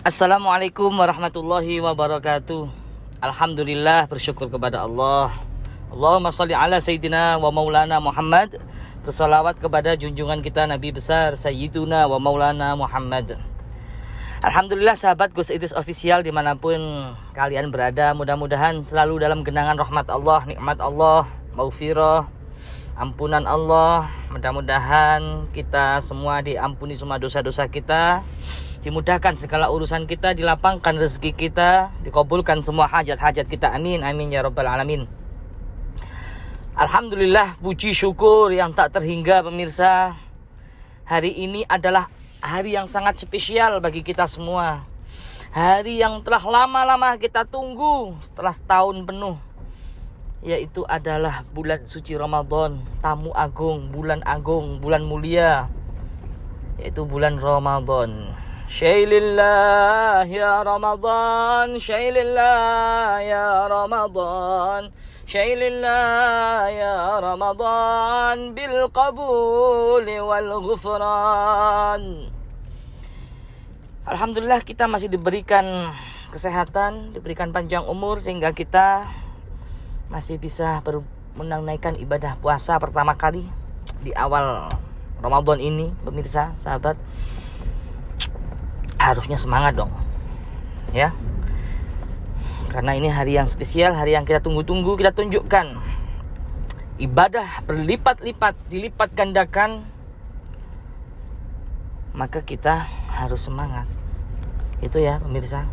Assalamualaikum warahmatullahi wabarakatuh. Alhamdulillah, bersyukur kepada Allah. Allahumma salli ala Sayyidina wa maulana Muhammad. Bersalawat kepada junjungan kita Nabi besar Sayyiduna wa maulana Muhammad. Alhamdulillah sahabat Gus Idris Official dimanapun kalian berada, mudah-mudahan selalu dalam genangan rahmat Allah, nikmat Allah, maghfirah, ampunan Allah. Mudah-mudahan kita semua diampuni semua dosa-dosa kita, dimudahkan segala urusan kita, dilapangkan rezeki kita, dikabulkan semua hajat-hajat kita. Amin, amin ya rabbal alamin. Alhamdulillah, puji syukur yang tak terhingga pemirsa. Hari ini adalah hari yang sangat spesial bagi kita semua. Hari yang telah lama-lama kita tunggu setelah setahun penuh, yaitu adalah bulan suci Ramadan, tamu agung, bulan mulia, yaitu bulan Ramadan. Syailillah ya Ramadan, syailillah ya Ramadan, syailillah ya Ramadan, bil qabuli wal ghufran. Alhamdulillah kita masih diberikan kesehatan, diberikan panjang umur sehingga kita masih bisa menunaikan ibadah puasa pertama kali di awal Ramadan ini. Pemirsa, sahabat, harusnya semangat dong ya, karena ini hari yang spesial, hari yang kita tunggu-tunggu. Kita tunjukkan ibadah berlipat-lipat, dilipat gandakan, maka kita harus semangat. Itu ya pemirsa,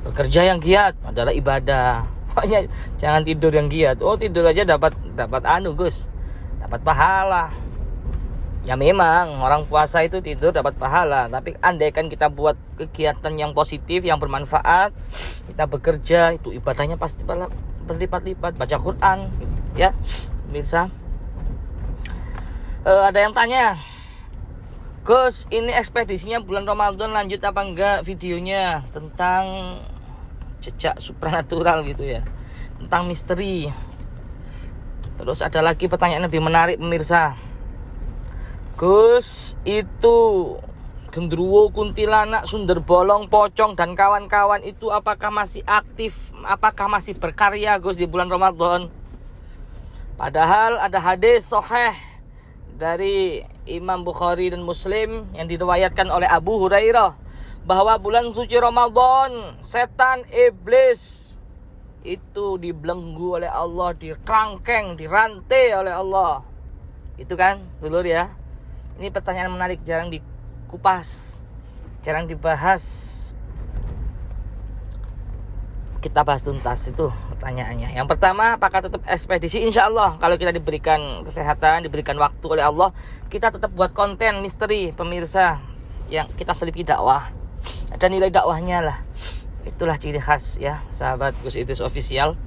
bekerja yang giat adalah ibadah. Pokoknya jangan tidur yang giat. Oh, tidur aja dapat Gus, dapat pahala. Ya memang orang puasa itu tidur dapat pahala, tapi andaikan kita buat kegiatan yang positif, yang bermanfaat, kita bekerja, itu ibadahnya pasti berlipat-lipat. Baca Quran ya pemirsa. Ada yang tanya, Gus, ini ekspedisinya bulan Ramadan lanjut apa enggak videonya, tentang jejak supranatural gitu ya, tentang misteri. Terus ada lagi pertanyaan lebih menarik pemirsa. Gus, itu genderuwo, kuntilanak, sundel bolong, pocong dan kawan-kawan itu apakah masih aktif, apakah masih berkarya Gus di bulan Ramadan? Padahal ada hadis sahih dari Imam Bukhari dan Muslim yang diriwayatkan oleh Abu Hurairah bahwa bulan suci Ramadan setan iblis itu dibelenggu oleh Allah, dirangkeng, dirantai oleh Allah. Itu kan dulur ya. Ini pertanyaan menarik, jarang dikupas, jarang dibahas. Kita bahas tuntas itu pertanyaannya. Yang pertama, apakah tetap ekspedisi? Insya Allah kalau kita diberikan kesehatan, diberikan waktu oleh Allah, kita tetap buat konten misteri pemirsa, yang kita selipi dakwah. Ada nilai dakwahnya lah. Itulah ciri khas ya sahabat Gus Idris Official.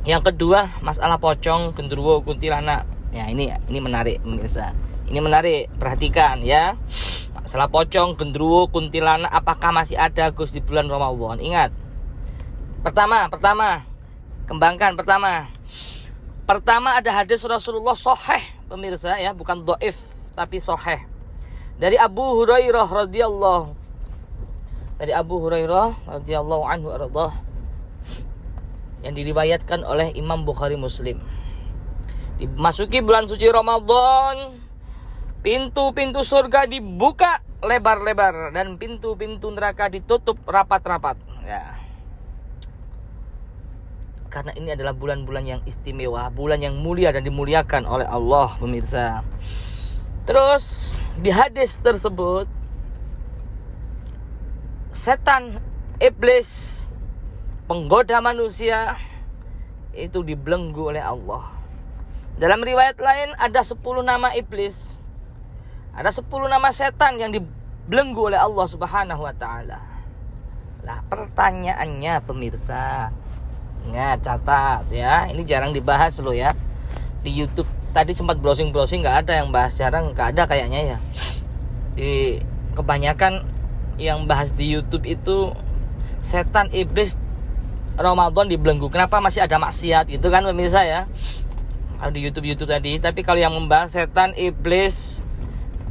Yang kedua, masalah pocong, genderuwo, kuntilanak. Ya ini menarik pemirsa. Ini menarik, perhatikan ya. Masalah pocong, genderuwo, kuntilanak apakah masih ada Gus di bulan Ramadan? Ingat. Pertama, kembangkan Pertama ada hadis Rasulullah sahih pemirsa ya, bukan dhaif tapi sahih. Dari Abu Hurairah radhiyallahu anhu ardah, yang diriwayatkan oleh Imam Bukhari Muslim. Dimasuki bulan suci Ramadan, pintu-pintu surga dibuka lebar-lebar dan pintu-pintu neraka ditutup rapat-rapat ya. Karena ini adalah bulan-bulan yang istimewa, bulan yang mulia dan dimuliakan oleh Allah pemirsa. Terus di hadis tersebut, setan iblis penggoda manusia itu dibelenggu oleh Allah. Dalam riwayat lain ada 10 nama iblis, ada 10 nama setan yang dibelenggu oleh Allah Subhanahu wa taala. Lah pertanyaannya pemirsa, ingat, catat ya, ini jarang dibahas loh ya. Di YouTube tadi sempat browsing nggak ada yang bahas, jarang, nggak ada kayaknya ya. Di kebanyakan yang bahas di YouTube itu setan iblis Ramadan dibelenggu. Kenapa masih ada maksiat gitu kan pemirsa ya? Kalau di YouTube tadi. Tapi kalau yang membahas setan iblis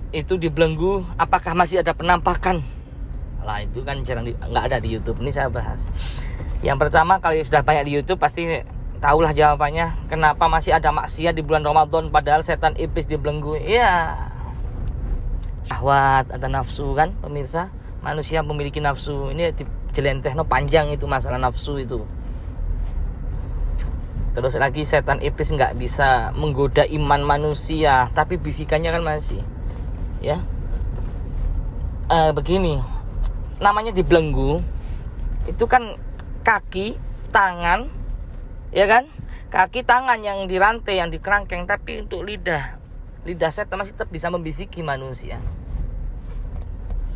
itu dibelenggu, apakah masih ada penampakan Lah itu kan nggak ada di YouTube. Ini saya bahas. Yang pertama, kalau sudah banyak di YouTube pasti tahulah jawabannya. Kenapa masih ada maksiat di bulan Ramadan padahal setan iblis dibelenggu? Ya, syahwat, ada nafsu kan pemirsa. Manusia memiliki nafsu. Ini jelentehno panjang itu masalah nafsu itu. Terus lagi setan iblis nggak bisa menggoda iman manusia, tapi bisikannya kan masih. Ya, begini, namanya dibelenggu itu kan kaki, tangan, ya kan? Kaki, tangan yang dirantai, yang dikerangkeng, tapi untuk lidah setan masih tetap bisa membisiki manusia.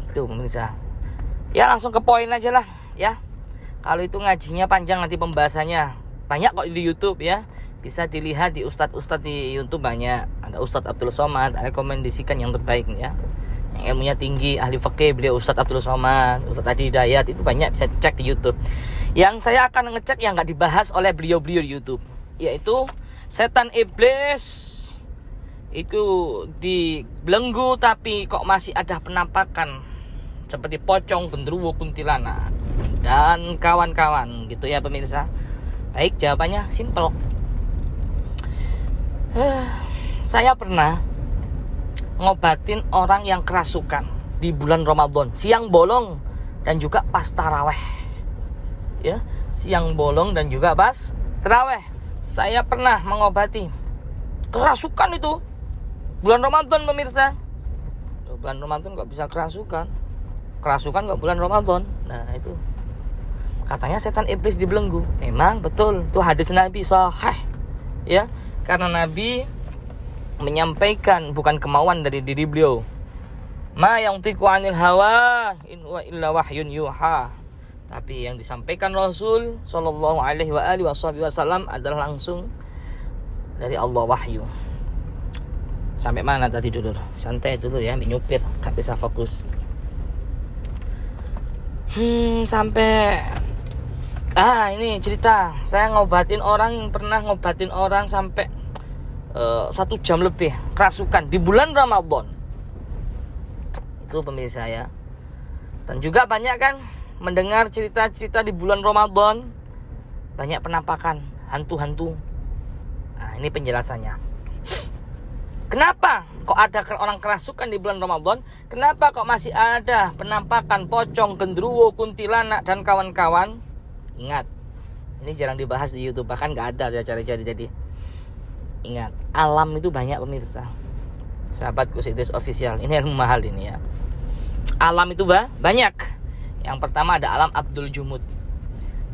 Itu pemirsa. Ya langsung ke poin aja lah, ya. Kalau itu ngajinya panjang nanti pembahasannya. Banyak kok di YouTube ya. Bisa dilihat di ustadz di YouTube banyak. Ada Ustadz Abdul Somad, rekomendasikan yang terbaik ya. Yang ilmunya tinggi, ahli fikih, beliau Ustadz Abdul Somad, Ustadz Adi Hidayat, itu banyak bisa cek di YouTube. Yang saya akan ngecek yang nggak dibahas oleh beliau-beliau di YouTube, yaitu setan iblis itu dibelenggu tapi kok masih ada penampakan seperti pocong, genderuwo, kuntilanak dan kawan-kawan gitu ya pemirsa. Baik, jawabannya simple. Saya pernah ngobatin orang yang kerasukan di bulan Ramadan, siang bolong dan juga pas taraweh. Ya, siang bolong dan juga pas taraweh. Saya pernah mengobati kerasukan itu bulan Ramadan pemirsa. Bulan Ramadan kok bisa kerasukan? Kerasukan kok bulan Ramadan? Nah itu katanya setan iblis dibelenggu. Memang betul, itu hadis Nabi sahih. Ya, karena Nabi menyampaikan bukan kemauan dari diri beliau. Ma yantiqu 'anil hawa in huwa illa wahyun yuha. Tapi yang disampaikan Rasul sallallahu alaihi wasallam adalah langsung dari Allah, wahyu. Sampai mana tadi dulu? Santai dulu ya, nyupir, enggak bisa fokus. Sampai ini cerita. Saya ngobatin orang yang pernah ngobatin orang sampai 1 jam lebih kerasukan di bulan Ramadan. Itu pemirsa ya. Dan juga banyak kan mendengar cerita-cerita di bulan Ramadan, banyak penampakan hantu-hantu. Nah, ini penjelasannya. Kenapa kok ada orang kerasukan di bulan Ramadan? Kenapa kok masih ada penampakan pocong, genderuwo, kuntilanak dan kawan-kawan? Ingat, ini jarang dibahas di YouTube, bahkan nggak ada saya cari-cari. Jadi ingat, alam itu banyak pemirsa. Sahabatku Sidis Official, ini ilmu mahal ini ya. Alam itu banyak. Yang pertama ada alam Abdul Jumud.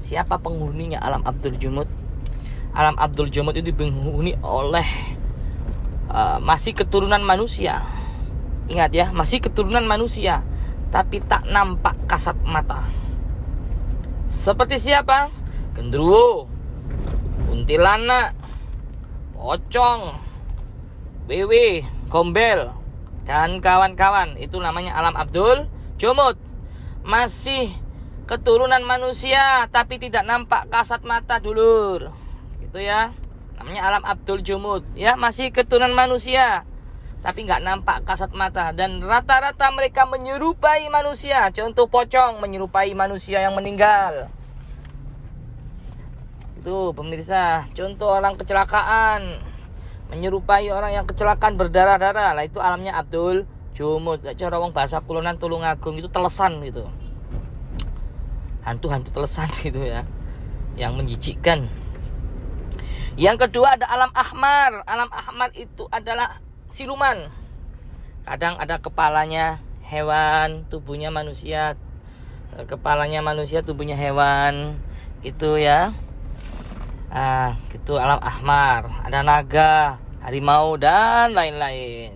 Siapa penghuninya alam Abdul Jumud? Alam Abdul Jumud itu dihuni oleh masih keturunan manusia. Ingat ya, masih keturunan manusia, tapi tak nampak kasat mata. Seperti siapa? Genderuwo, kuntilanak, pocong, wewe, gombel, dan kawan-kawan. Itu namanya alam Abdul Jumud. Masih keturunan manusia tapi tidak nampak kasat mata dulur. Gitu ya. Namanya alam Abdul Jumud. Ya, masih keturunan manusia tapi nggak nampak kasat mata. Dan rata-rata mereka menyerupai manusia. Contoh pocong menyerupai manusia yang meninggal. Itu pemirsa. Contoh orang kecelakaan menyerupai orang yang kecelakaan berdarah-darah. Lah itu alamnya Abdul Jumud. Cara wong bahasa kulonan Tulungagung itu telesan gitu. Hantu-hantu telesan gitu ya. Yang menjijikkan. Yang kedua ada alam ahmar. Alam ahmar itu adalah siluman. Kadang ada kepalanya hewan, tubuhnya manusia. Kepalanya manusia, tubuhnya hewan. Gitu ya. Gitu alam ahmar. Ada naga, harimau dan lain-lain.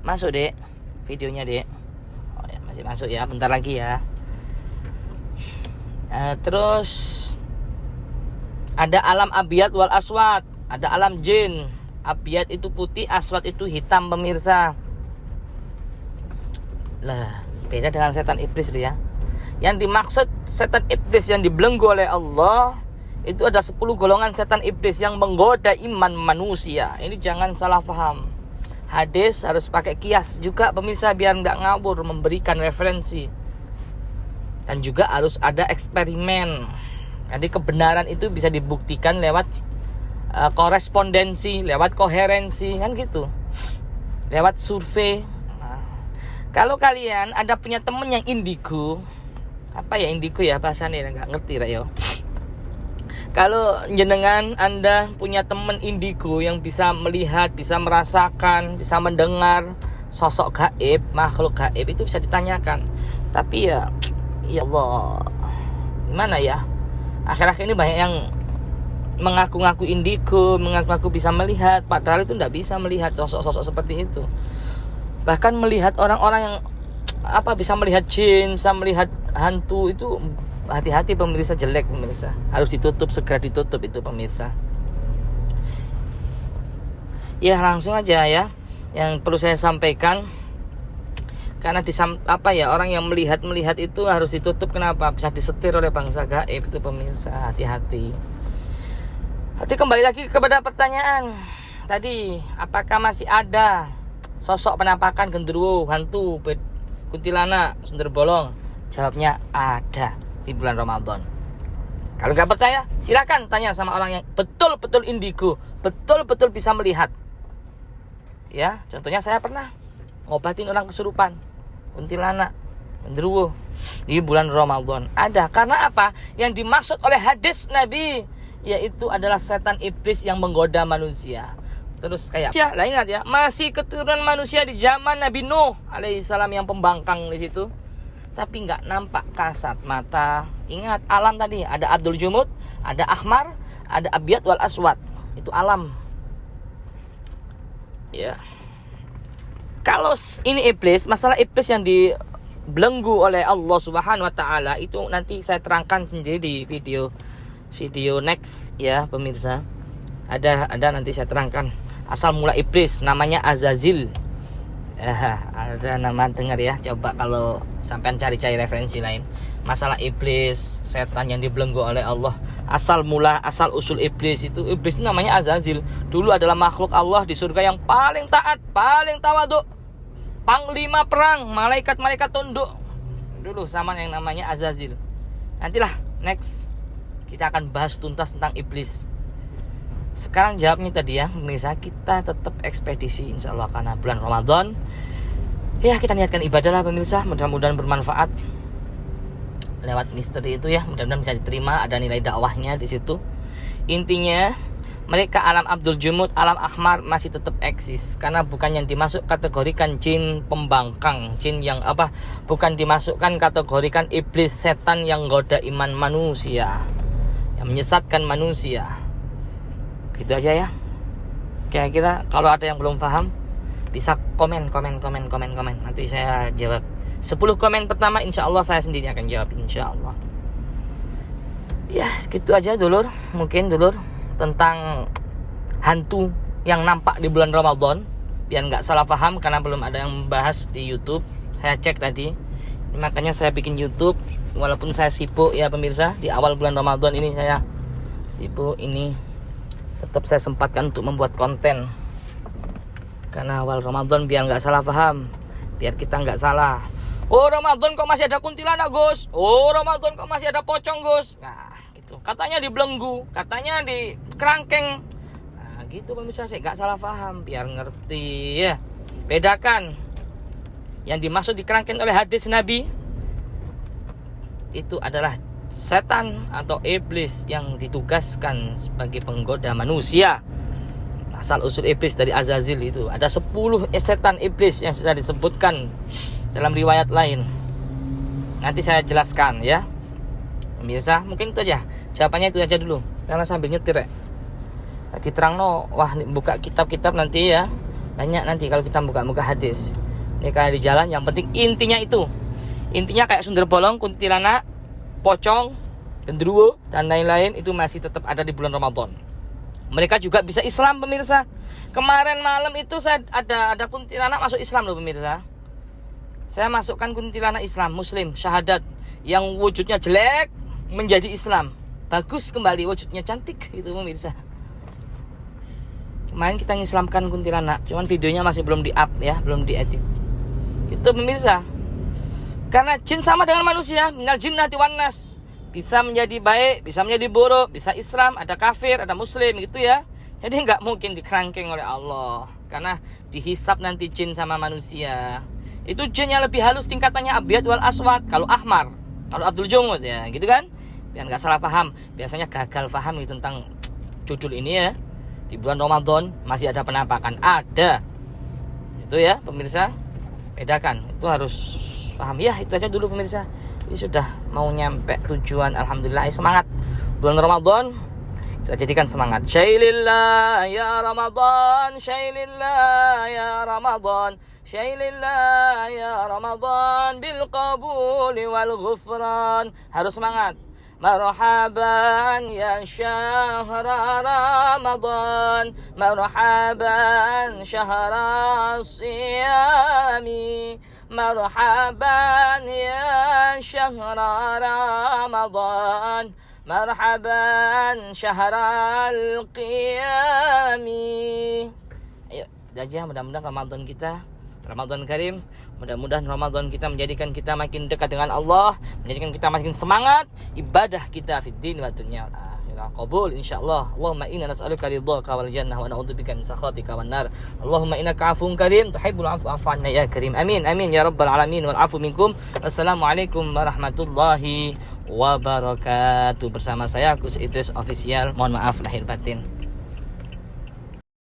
Masuk dek videonya dek. Oh ya, masih masuk ya, bentar lagi ya. Terus ada alam abiyat wal aswad. Ada alam jin. Abiyat itu putih, aswad itu hitam pemirsa. Lah, beda dengan setan iblis itu ya. Yang dimaksud setan iblis yang dibelenggu oleh Allah, itu ada 10 golongan setan iblis yang menggoda iman manusia. Ini jangan salah paham. Hadis harus pakai kias juga pemirsa biar nggak ngawur, memberikan referensi. Dan juga harus ada eksperimen. Jadi kebenaran itu bisa dibuktikan lewat korespondensi, lewat koherensi, kan gitu. Lewat survei. Nah, kalau kalian ada punya temen yang indigo, apa ya indigo ya bahasanya, nggak ngerti lah yo. Kalau jenengan Anda punya temen indigo yang bisa melihat, bisa merasakan, bisa mendengar sosok gaib, makhluk gaib, itu bisa ditanyakan. Tapi ya Allah, gimana ya? Akhir-akhir ini banyak yang mengaku-ngaku indigo, mengaku-ngaku bisa melihat, padahal itu tidak bisa melihat sosok-sosok seperti itu. Bahkan melihat orang-orang yang bisa melihat jin, bisa melihat hantu, itu hati-hati pemirsa, jelek pemirsa. Harus ditutup, segera ditutup itu pemirsa. Ya langsung aja ya, yang perlu saya sampaikan. Karena orang yang melihat itu harus ditutup. Kenapa? Bisa disetir oleh bangsa gaib itu pemirsa, hati-hati. Kembali lagi kepada pertanyaan tadi, apakah masih ada sosok penampakan genderuwo, hantu, kuntilanak, sundel bolong? Jawabnya ada di bulan Ramadan. Kalau nggak percaya, silakan tanya sama orang yang betul-betul indigo, betul-betul bisa melihat. Ya, contohnya saya pernah ngobatin orang kesurupan, kuntilanak, genderuwo di bulan Ramadan. Ada. Karena apa? Yang dimaksud oleh hadis Nabi yaitu adalah setan iblis yang menggoda manusia. Terus kayak ingat ya, masih keturunan manusia di zaman Nabi Nuh alaihissalam yang pembangkang di situ. Tapi nggak nampak kasat mata. Ingat alam tadi, ada Abdul Jumud, ada Ahmar, ada Abyad wal Aswad. Itu alam. Ya. Kalau ini iblis, masalah iblis yang dibelenggu oleh Allah Subhanahu wa taala itu nanti saya terangkan sendiri di video next ya pemirsa. Ada nanti saya terangkan asal mula iblis, namanya Azazil. Ada nama, dengar ya, coba kalau sampean cari-cari referensi lain. Masalah iblis, setan yang dibelenggu oleh Allah. Asal usul iblis itu namanya Azazil. Dulu adalah makhluk Allah di surga yang paling taat, paling tawaduk, panglima perang, malaikat-malaikat tunduk. Dulu sama yang namanya Azazil. Nantilah next kita akan bahas tuntas tentang iblis. Sekarang jawabnya tadi ya, pemirsa, kita tetap ekspedisi insya Allah karena bulan Ramadan. Ya kita niatkan ibadah lah pemirsa, mudah-mudahan bermanfaat lewat misteri itu ya, mudah-mudahan bisa diterima, ada nilai dakwahnya di situ. Intinya mereka alam Abdul Jumud, alam Ahmar masih tetap eksis karena bukan yang dimasuk kategorikan jin pembangkang, jin yang bukan dimasukkan kategorikan iblis, setan yang goda iman manusia, yang menyesatkan manusia. Gitu aja ya. Kira-kira kalau ada yang belum paham bisa komen. Nanti saya jawab. 10 komen pertama insya Allah saya sendiri akan jawab insya Allah. Ya segitu aja dulur. Mungkin dulur tentang hantu yang nampak di bulan Ramadan, biar nggak salah paham karena belum ada yang membahas di YouTube. Saya cek tadi, makanya saya bikin YouTube. Walaupun saya sibuk ya pemirsa, di awal bulan Ramadan ini saya sibuk ini, tetap saya sempatkan untuk membuat konten karena awal Ramadan biar nggak salah paham, biar kita nggak salah. Oh Ramadan kok masih ada kuntilanak Gus, oh Ramadan kok masih ada pocong Gus. Nah gitu, katanya dibelenggu, katanya di kerangkeng. Nah gitu pemirsa, saya nggak salah paham, biar ngerti ya. Bedakan yang dimaksud di kerangkeng oleh hadis Nabi itu adalah setan atau iblis yang ditugaskan sebagai penggoda manusia. Asal usul iblis dari Azazil itu ada 10 setan iblis yang sudah disebutkan dalam riwayat lain. Nanti saya jelaskan ya pemirsa. Mungkin itu aja jawabannya, itu aja dulu karena sambil nyetir ya. Nanti terang buka kitab-kitab nanti ya, banyak nanti kalau kita buka hadis. Ini kayak di jalan, yang penting intinya kayak sundel bolong, kuntilanak, pocong, genderuwo dan lain-lain itu masih tetap ada di bulan Ramadan. Mereka juga bisa Islam pemirsa. Kemarin malam itu saya ada kuntilanak masuk Islam loh pemirsa. Saya masukkan kuntilanak Islam, Muslim, syahadat, yang wujudnya jelek menjadi Islam, bagus kembali, wujudnya cantik itu pemirsa. Kemarin kita ngislamkan kuntilanak, cuman videonya masih belum di-up ya, belum diedit. Itu pemirsa. Karena jin sama dengan manusia, minal jinnati wan nas. Bisa menjadi baik, bisa menjadi buruk, bisa Islam, ada kafir, ada muslim gitu ya. Jadi nggak mungkin dikerangkeng oleh Allah. Karena dihisap nanti jin sama manusia. Itu jin yang lebih halus tingkatannya abyad wal aswad. Kalau ahmar, kalau Abdul Jumud ya, gitu kan? Biar nggak salah paham. Biasanya gagal paham gitu tentang judul ini ya. Di bulan Ramadan masih ada penampakan, ada. Itu ya pemirsa, bedakan. Itu harus paham ya. Itu aja dulu pemirsa. Ini sudah mau nyampe tujuan, alhamdulillah. Semangat bulan Ramadan, kita jadikan semangat. Syailillah ya Ramadan, syailillah ya Ramadan, syailillah ya Ramadan, bil qabuli wal ghufran. Harus semangat. Marhaban ya syahra Ramadan, marhaban syahra siyami, marhaban ya syahra Ramadan, marhaban syahral qiyami. Ayo, aja mudah-mudahan Ramadan kita, Ramadan Karim, mudah-mudahan Ramadan kita menjadikan kita makin dekat dengan Allah, menjadikan kita makin semangat ibadah kita fid din wa dunya wal akhirah. Qabul insyaallah. Allahumma inna nas'aluka ridhaka wal jannah wa na'udzubika min sakhatika wan nar. Allahumma innaka 'afuwun karim tuhibbul 'afwa fa'fu 'anna ya karim. Amin amin ya rabbal alamin wal 'afu minkum. Wassalamualaikum warahmatullahi wabarakatuh. Bersama saya Gus Idris Official. Mohon maaf lahir batin.